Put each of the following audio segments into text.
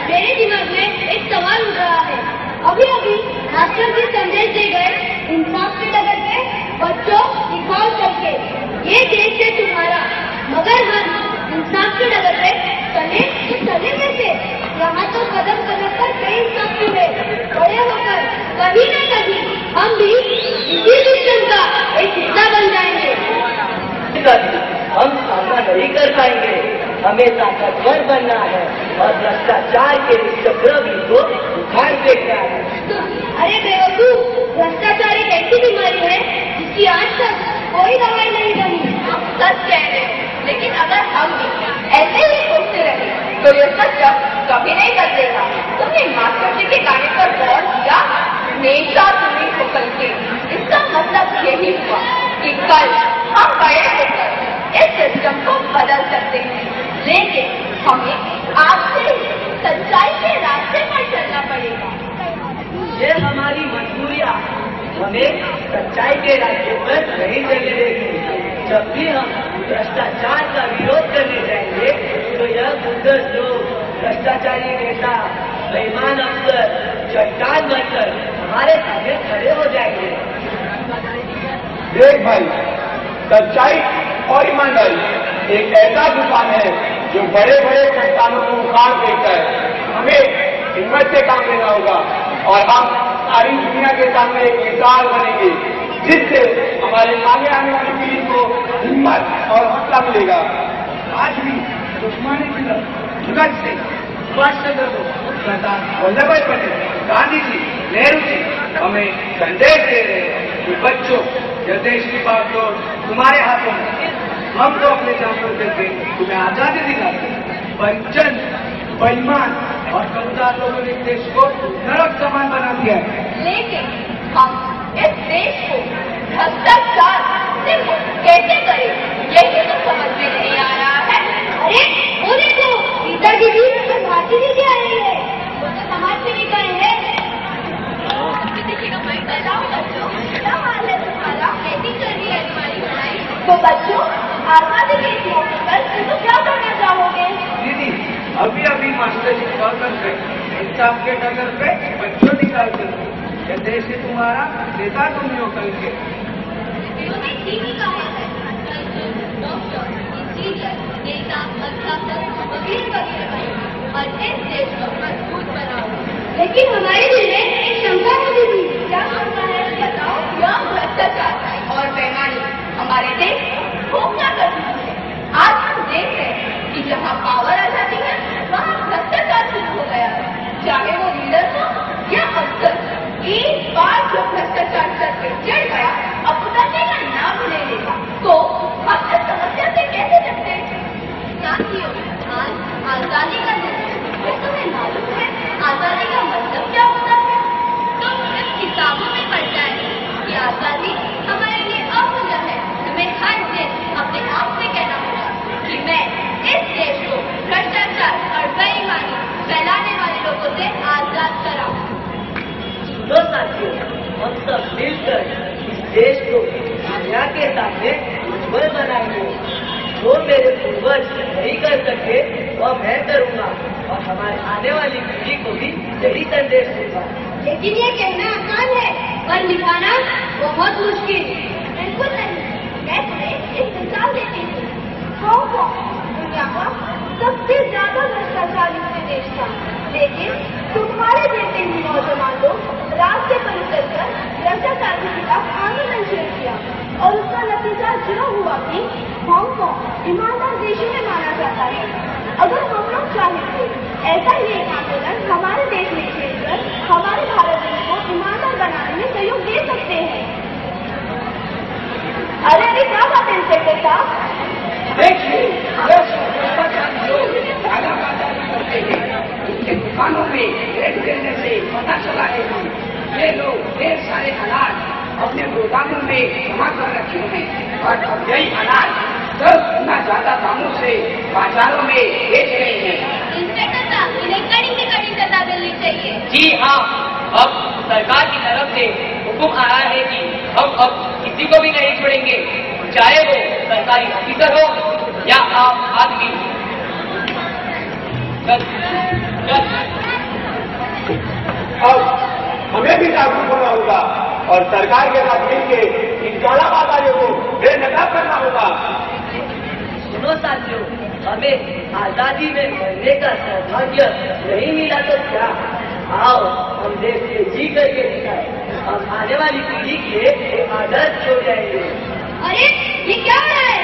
मेरे दिमाग में एक सवाल उठ रहा है। अभी अभी मास्टर जी संदेश दे गए, इंसाफ की डगर पे बच्चों दिखाओ करके, ये देश है तुम्हारा। मगर हम इंसाफ की डगर पे चले तो चले कैसे? यहाँ तो कदम कदम पर कई इंसाफ हुए, बड़े होकर कभी न कभी हम भी इसी सिस्टम का एक हिस्सा बन जाएंगे। हम सामना नहीं कर पाएंगे, हमें ताकतवर बनना है और भ्रष्टाचार के चक्रव्यूह को उखाड़ फेंकना है। अरे बेवकूफ, भ्रष्टाचार एक ऐसी बीमारी है जिसकी आज तक कोई दवाई नहीं बनी। सच कह रहे हो, लेकिन अगर हम भी ऐसे ही सोचते रहे तो ये सत्य कभी नहीं बदलेगा। तुमने मास्टर जी के गाने पर गौर किया? हमेशा तुम्हें को कल के, इसका मतलब यही हुआ कि कल हम बड़े होकर इस सिस्टम को बदल सकते हैं, लेकिन हमें आपसे सच्चाई के रास्ते पर चलना पड़ेगा। ये हमारी मजबूरियां हमें सच्चाई के रास्ते पर नहीं चलने देंगे। जब भी हम भ्रष्टाचार का विरोध करने जाएंगे तो यह बुजुर्ग लोग, भ्रष्टाचारी नेता, बेईमान अफसर चट्टान बनकर हमारे सामने खड़े हो जाएंगे। देख भाई, सच्चाई और ईमानदारी एक ऐसा तूफान है जो बड़े बड़े चट्टानों को उखाड़ फेंकता है। हमें हिम्मत से काम लेना होगा और हम सारी दुनिया के सामने एक मिसाल बनेंगे, जिससे हमारे आगे आने वाली पीढ़ी को हिम्मत और हौसला मिलेगा। आज भी दुश्मनी की भगत सिंह, सुभाष चंद्र बोस, सरदार वल्लभ भाई पटेल, गांधी जी, नेहरू जी हमें संदेश दे रहे हैं कि बच्चों, यह देश की बागडोर तुम्हारे हाथों में। हम तो अपने जानवर करके तुम्हें आजादी दिलाते, पंचन, बेईमान और कमदार लोगों ने देश को नरक समान बना दिया है। लेकिन हम इस देश को भ्रष्टाचार से मुक्त कैसे करें, यही तो समझ में नहीं आ रहा है। अरे वो देखो, गीता दीदी और भारती दीदी आ रही है, वो तो समाज से निकल है। बताओ बच्चों, क्या हाल है तुम्हारा? कैसी चल रही है तुम्हारी पढ़ाई? तो बच्चों, आजादी के इस मौके पर तुम क्या करना चाहोगे? दीदी, अभी अभी मास्टर जी कॉल कर गए, इंसाफ के डगर पे बच्चों निकाल कर यह देश है तुम्हारा, नेता तुम हो कल के। उन्होंने ठीक ही कहा है, डॉक्टर, इंजीनियर, नेता, अध्यापक, वकील वगैरह बने और इस देश को मजबूत बनाओ। लेकिन हमारे दिल में एक शंका है दीदी। क्या शंका है बताओ? यह भ्रष्टाचार और बेईमानी हमारे देश को क्या करती है? आज हम देख रहे हैं कि जहाँ पावर आ जाती है वहाँ भ्रष्टाचार शुरू हो गया है। चाहे वो लीडर हो या अफसर, एक बार जो भ्रष्टाचार करके चढ़ गया अब उतरने का नाम नहीं लेगा, तो हम इस समस्या से कैसे निपटे? साथियों, आज आजादी का दिन है। तुम्हें मालूम है आजादी का मतलब क्या होता है? तो सिर्फ किताबों में पढ़ता है कि आजादी हमारे लिए अमूल्य है। हमें हर दिन अपने आप से कहना होगा कि मैं इस देश को भ्रष्टाचार और बेईमानी फैलाने वाले लोगों से आजाद कराऊं। सुनो साथियों, हम सब मिलकर इस देश को दुनिया के सामने उज्जवल बनाएंगे। जो मेरे पूर्वज नहीं कर सके वह मैं करूँगा और हमारे आने वाली पीढ़ी को भी यही संदेश दूंगा। लेकिन ये कहना आसान है पर निभाना बहुत मुश्किल। बिल्कुल नहीं, मैं तुम्हें एक मिसाल देती हूँ। हांगकांग दुनिया का सबसे ज्यादा भ्रष्टाचार युक्त देश था, लेकिन तुम्हारे जैसे ही नौजवान लोग रास्ते पर उतरकर भ्रष्टाचार के खिलाफ आंदोलन शुरू किया और उसका नतीजा यह हुआ कि हांगकांग ईमानदार देशों में माना जाता है। अगर हम लोग चाहें तो ऐसा ही एक आंदोलन हमारे देश में छेड़कर हमारे भारत देश को ईमानदार बनाने में सहयोग दे सकते हैं। अरे क्या बात है इंस्पेक्टर साहब? देखिए, उनके दुकानों में रेड देने से पता चला है कि ये लोग ढेर सारे अनाज अपने गोदामों में जमा कर रखे हैं और अब यही अनाज सब ना ज्यादा दामों से बाजारों में बेच रहे हैं। इंस्पेक्टर साहब, इन्हें कड़ी से कड़ी सजा मिलनी चाहिए। जी हाँ, अब सरकार की तरफ से हुक्म आ रहा है कि हम अब किसी को भी नहीं छोड़ेंगे, चाहे वो सरकारी ऑफिसर हो या आम आदमी। अब हमें भी जागरूक होना होगा और सरकार के साथ मिलकर इन कालाबाजारियों को बेनकाब करना होगा। सुनो साथियों, हमें आजादी में मरने का सौभाग्य नहीं मिला तो क्या, आओ हम देश के जी करके दिखाए, हम आने वाली पीढ़ी के लिए आदर्श छोड़ जाएंगे। अरे ये क्या हो रहा है?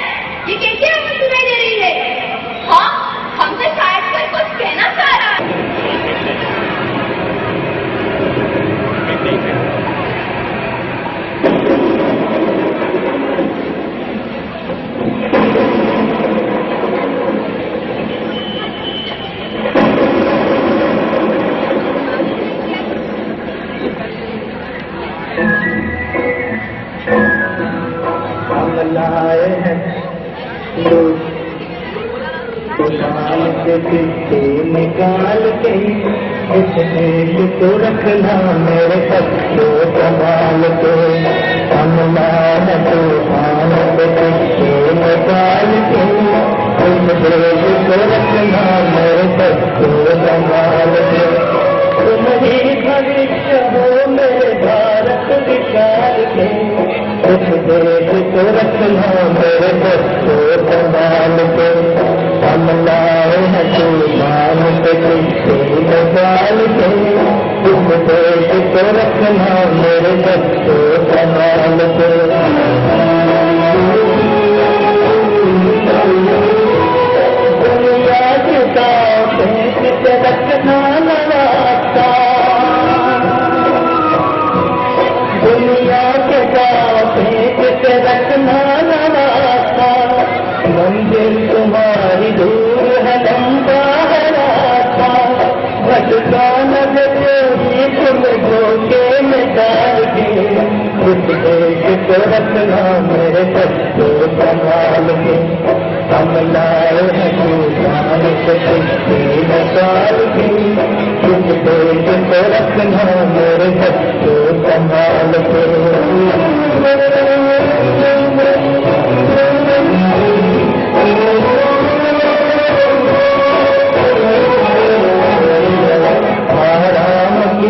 ये कैसी आवाज सुनाई दे रही है? हाँ, हमसे शायद कोई कुछ कहना चाह रहा है। लाए हैं कुरान के किस्से निकाल के इस देश को रखना मेरे बच्चों संभाल के। हम लाए कुरान के किस्से निकाल के इस देश को रखना मेरे बच्चों संभाल के। तुम ही भविष्य हो मेरे भारत विशाल के, इस देश को रखना मेरे बच्चों संभाल के। हम लाए हैं तूफान के किस्से निकाल के इस देश को रखना मेरे बच्चों संभाल के। दुनिया के साथ रखना नवाता, दुनिया के साथ रखना नवाता, मंजिल तुम्हारी दूर है लंबा है रास्ता, भटका न देगी तुम धोखे में डाल के, इस देश को रखना मेरे बच्चों संभाल के। हम लाए हैं तूफान के किस्से निकाल के इस देश को रखना मेरे बच्चों संभाल के।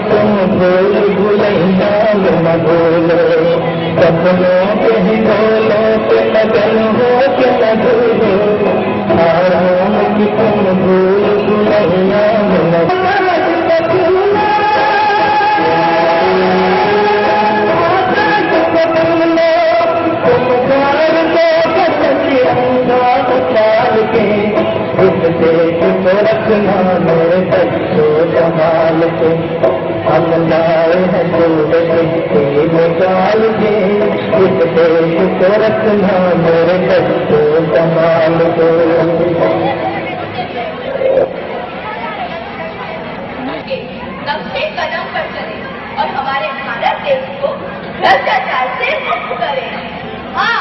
तुम भूल भूलैया न भूलो, सपनों के ही बोलो के लगन हो के न भूलो, आराम की तुम भूल भूलैया न भूलो। इस देश को रखना मेरे बच्चों संभाल के। हम लाए हैं दूर किस्से निकाल के इस देश को रखना मेरे बच्चों संभाल के। नक्शे कदम पर चले और हमारे भारत देश को भ्रष्टाचार से मुक्त करें। हाँ,